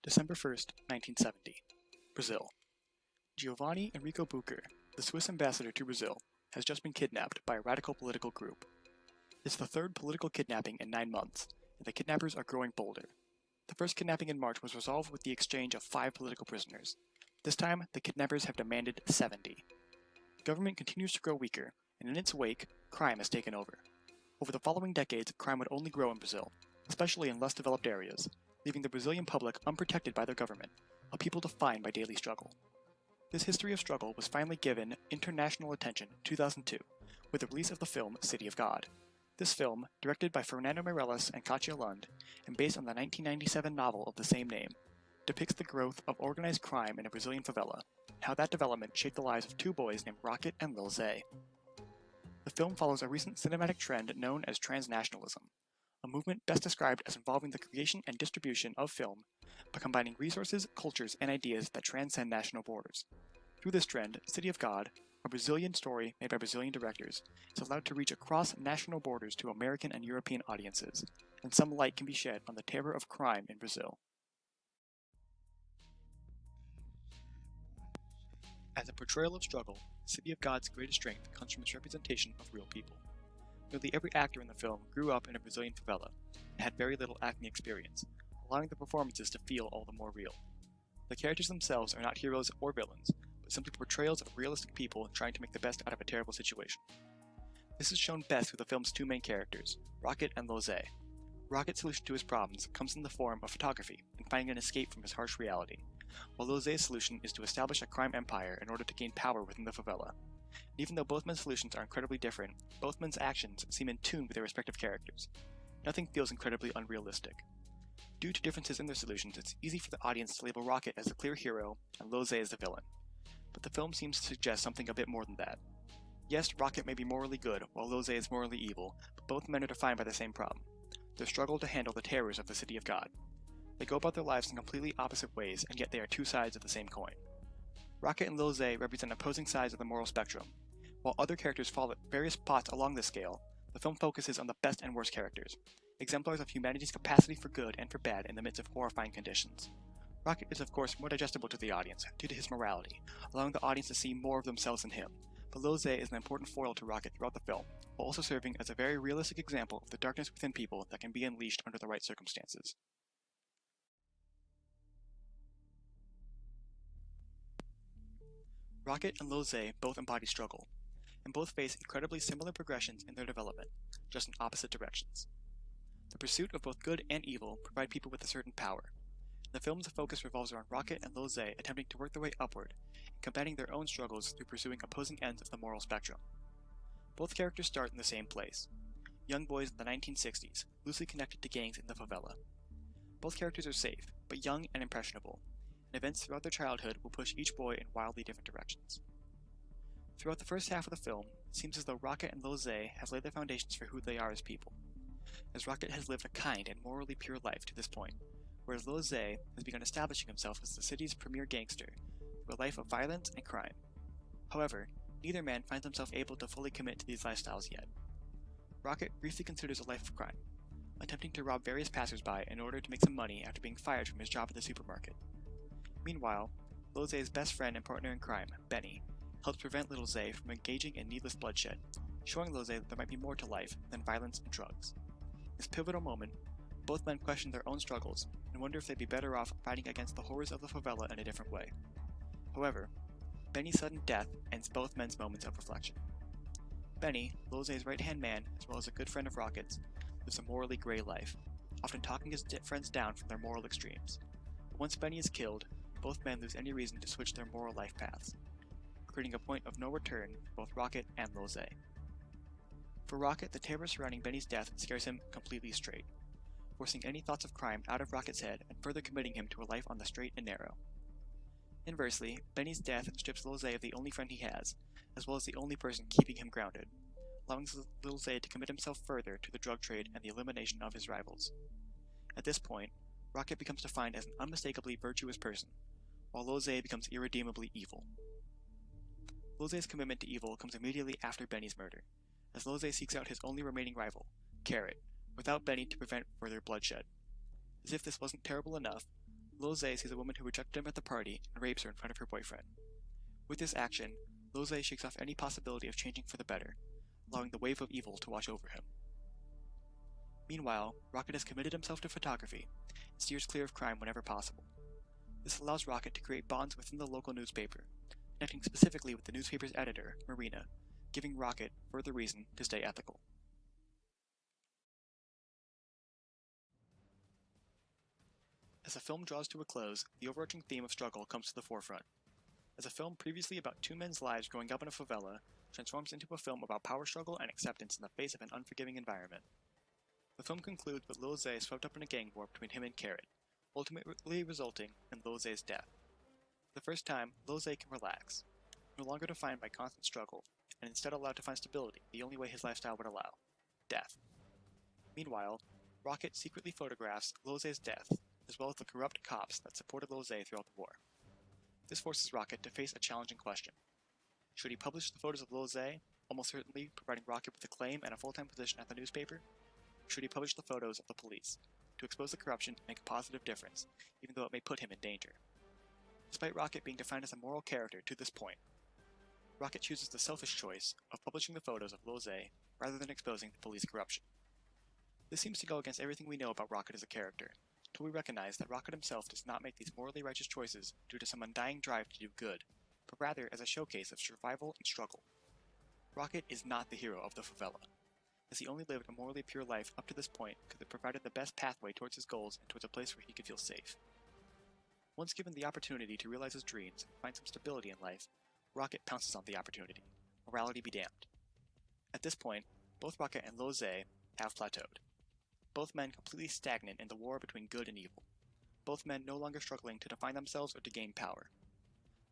December 1st, 1970. Brazil. Giovanni Enrico Bucher, the Swiss ambassador to Brazil, has just been kidnapped by a radical political group. It's the third political kidnapping in 9 months, and the kidnappers are growing bolder. The first kidnapping in March was resolved with the exchange of 5 political prisoners. This time, the kidnappers have demanded 70. The government continues to grow weaker, and in its wake, crime has taken over. Over the following decades, crime would only grow in Brazil, especially in less developed areas, leaving the Brazilian public unprotected by their government, a people defined by daily struggle. This history of struggle was finally given international attention in 2002 with the release of the film City of God. This film, directed by Fernando Meirelles and Katia Lund, and based on the 1997 novel of the same name, depicts the growth of organized crime in a Brazilian favela, and how that development shaped the lives of 2 boys named Rocket and Lil Zay. The film follows a recent cinematic trend known as transnationalism, a movement best described as involving the creation and distribution of film by combining resources, cultures, and ideas that transcend national borders. Through this trend, City of God, a Brazilian story made by Brazilian directors, is allowed to reach across national borders to American and European audiences, and some light can be shed on the terror of crime in Brazil. As a portrayal of struggle, City of God's greatest strength comes from its representation of real people. Nearly every actor in the film grew up in a Brazilian favela and had very little acting experience, allowing the performances to feel all the more real. The characters themselves are not heroes or villains, but simply portrayals of realistic people trying to make the best out of a terrible situation. This is shown best through the film's 2 main characters, Rocket and Lil Zay. Rocket's solution to his problems comes in the form of photography and finding an escape from his harsh reality, while Lil Zay's solution is to establish a crime empire in order to gain power within the favela. And even though both men's solutions are incredibly different, both men's actions seem in tune with their respective characters. Nothing feels incredibly unrealistic. Due to differences in their solutions, it's easy for the audience to label Rocket as the clear hero and Lil Zay as the villain. But the film seems to suggest something a bit more than that. Yes, Rocket may be morally good, while Lil Zay is morally evil, but both men are defined by the same problem: their struggle to handle the terrors of the City of God. They go about their lives in completely opposite ways, and yet they are 2 sides of the same coin. Rocket and Lil Zay represent opposing sides of the moral spectrum. While other characters fall at various spots along this scale, the film focuses on the best and worst characters, exemplars of humanity's capacity for good and for bad in the midst of horrifying conditions. Rocket is of course more digestible to the audience due to his morality, allowing the audience to see more of themselves in him, but Lil Zay is an important foil to Rocket throughout the film, while also serving as a very realistic example of the darkness within people that can be unleashed under the right circumstances. Rocket and Lil Zay both embody struggle, and both face incredibly similar progressions in their development, just in opposite directions. The pursuit of both good and evil provide people with a certain power. The film's focus revolves around Rocket and Lil Zay attempting to work their way upward, and combating their own struggles through pursuing opposing ends of the moral spectrum. Both characters start in the same place: young boys in the 1960s, loosely connected to gangs in the favela. Both characters are safe, but young and impressionable, and events throughout their childhood will push each boy in wildly different directions. Throughout the first half of the film, it seems as though Rocket and Lil Zay have laid their foundations for who they are as people, as Rocket has lived a kind and morally pure life to this point, whereas Lil Zay has begun establishing himself as the city's premier gangster through a life of violence and crime. However, neither man finds himself able to fully commit to these lifestyles yet. Rocket briefly considers a life of crime, attempting to rob various passersby in order to make some money after being fired from his job at the supermarket. Meanwhile, Lil Zay's best friend and partner in crime, Benny, helps prevent Lil Zay from engaging in needless bloodshed, showing Lil Zay that there might be more to life than violence and drugs. In this pivotal moment, both men question their own struggles and wonder if they'd be better off fighting against the horrors of the favela in a different way. However, Benny's sudden death ends both men's moments of reflection. Benny, Lil Zay's right-hand man, as well as a good friend of Rocket's, lives a morally grey life, often talking his friends down from their moral extremes. But once Benny is killed, both men lose any reason to switch their moral life paths, creating a point of no return for both Rocket and Lil Zay. For Rocket, the terror surrounding Benny's death scares him completely straight, forcing any thoughts of crime out of Rocket's head and further committing him to a life on the straight and narrow. Inversely, Benny's death strips Lil Zay of the only friend he has, as well as the only person keeping him grounded, allowing Lil Zay to commit himself further to the drug trade and the elimination of his rivals. At this point, Rocket becomes defined as an unmistakably virtuous person, while Lil Zay becomes irredeemably evil. Lil Zay's commitment to evil comes immediately after Benny's murder, as Lil Zay seeks out his only remaining rival, Carrot, without Benny to prevent further bloodshed. As if this wasn't terrible enough, Lose sees a woman who rejected him at the party and rapes her in front of her boyfriend. With this action, Lose shakes off any possibility of changing for the better, allowing the wave of evil to wash over him. Meanwhile, Rocket has committed himself to photography and steers clear of crime whenever possible. This allows Rocket to create bonds within the local newspaper, connecting specifically with the newspaper's editor, Marina, giving Rocket further reason to stay ethical. As the film draws to a close, the overarching theme of struggle comes to the forefront. As a film previously about two men's lives growing up in a favela transforms into a film about power struggle and acceptance in the face of an unforgiving environment. The film concludes with Lil Zay swept up in a gang war between him and Carrot, ultimately resulting in Lil Zay's death. For the first time, Lil Zay can relax, no longer defined by constant struggle, and instead allowed to find stability the only way his lifestyle would allow: death. Meanwhile, Rocket secretly photographs Lil Zay's death, as well as the corrupt cops that supported Lil Zay throughout the war. This forces Rocket to face a challenging question. Should he publish the photos of Lil Zay, almost certainly providing Rocket with a claim and a full-time position at the newspaper? Or should he publish the photos of the police, to expose the corruption and make a positive difference, even though it may put him in danger? Despite Rocket being defined as a moral character to this point, Rocket chooses the selfish choice of publishing the photos of Lil Zay rather than exposing the police corruption. This seems to go against everything we know about Rocket as a character, until we recognize that Rocket himself does not make these morally righteous choices due to some undying drive to do good, but rather as a showcase of survival and struggle. Rocket is not the hero of the favela, as he only lived a morally pure life up to this point because it provided the best pathway towards his goals and towards a place where he could feel safe. Once given the opportunity to realize his dreams and find some stability in life, Rocket pounces on the opportunity. Morality be damned. At this point, both Rocket and Lil Zay have plateaued. Both men completely stagnant in the war between good and evil. Both men no longer struggling to define themselves or to gain power.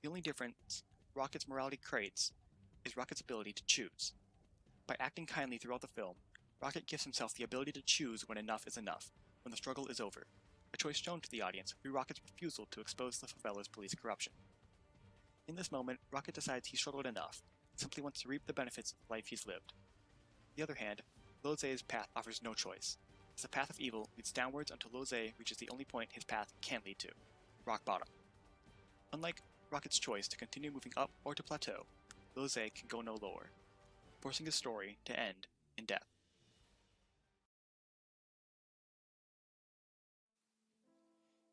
The only difference Rocket's morality creates is Rocket's ability to choose. By acting kindly throughout the film, Rocket gives himself the ability to choose when enough is enough, when the struggle is over, a choice shown to the audience through Rocket's refusal to expose the favela's police corruption. In this moment, Rocket decides he struggled enough, and simply wants to reap the benefits of the life he's lived. On the other hand, Lil Zay's path offers no choice, as the path of evil leads downwards until Lil Zay reaches the only point his path can lead to: rock bottom. Unlike Rocket's choice to continue moving up or to plateau, Lil Zay can go no lower, forcing his story to end in death.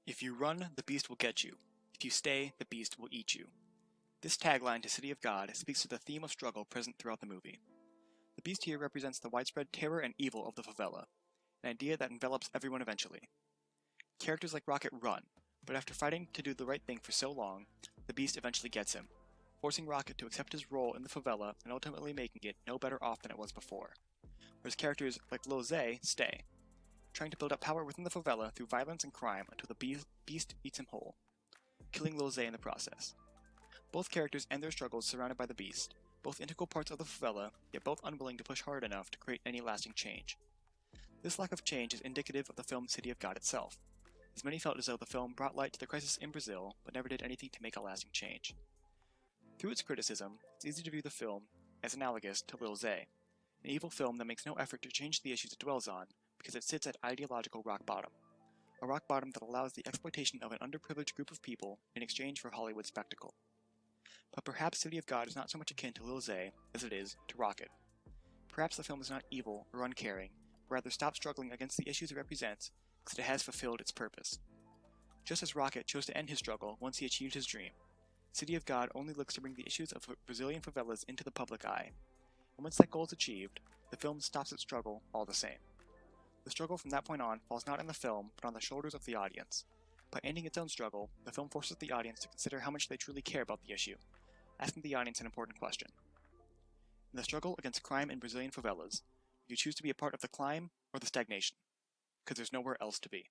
If you run, the beast will get you. If you stay, the beast will eat you. This tagline to City of God speaks to the theme of struggle present throughout the movie. The beast here represents the widespread terror and evil of the favela, an idea that envelops everyone eventually. Characters like Rocket run, but after fighting to do the right thing for so long, the beast eventually gets him, forcing Rocket to accept his role in the favela and ultimately making it no better off than it was before. Whereas characters like Lil Zay stay, trying to build up power within the favela through violence and crime until the beast eats him whole, killing Lil Zay in the process. Both characters end their struggles surrounded by the beast, both integral parts of the favela, yet both unwilling to push hard enough to create any lasting change. This lack of change is indicative of the film City of God itself, as many felt as though the film brought light to the crisis in Brazil, but never did anything to make a lasting change. Through its criticism, it's easy to view the film as analogous to Lil Zay, an evil film that makes no effort to change the issues it dwells on because it sits at ideological rock bottom, a rock bottom that allows the exploitation of an underprivileged group of people in exchange for Hollywood spectacle. But perhaps City of God is not so much akin to Lil Zay as it is to Rocket. Perhaps the film is not evil or uncaring, but rather stops struggling against the issues it represents because it has fulfilled its purpose. Just as Rocket chose to end his struggle once he achieved his dream, City of God only looks to bring the issues of Brazilian favelas into the public eye, and once that goal is achieved, the film stops its struggle all the same. The struggle from that point on falls not on the film, but on the shoulders of the audience. By ending its own struggle, the film forces the audience to consider how much they truly care about the issue, asking the audience an important question. In the struggle against crime in Brazilian favelas, do you choose to be a part of the climb or the stagnation? Because there's nowhere else to be.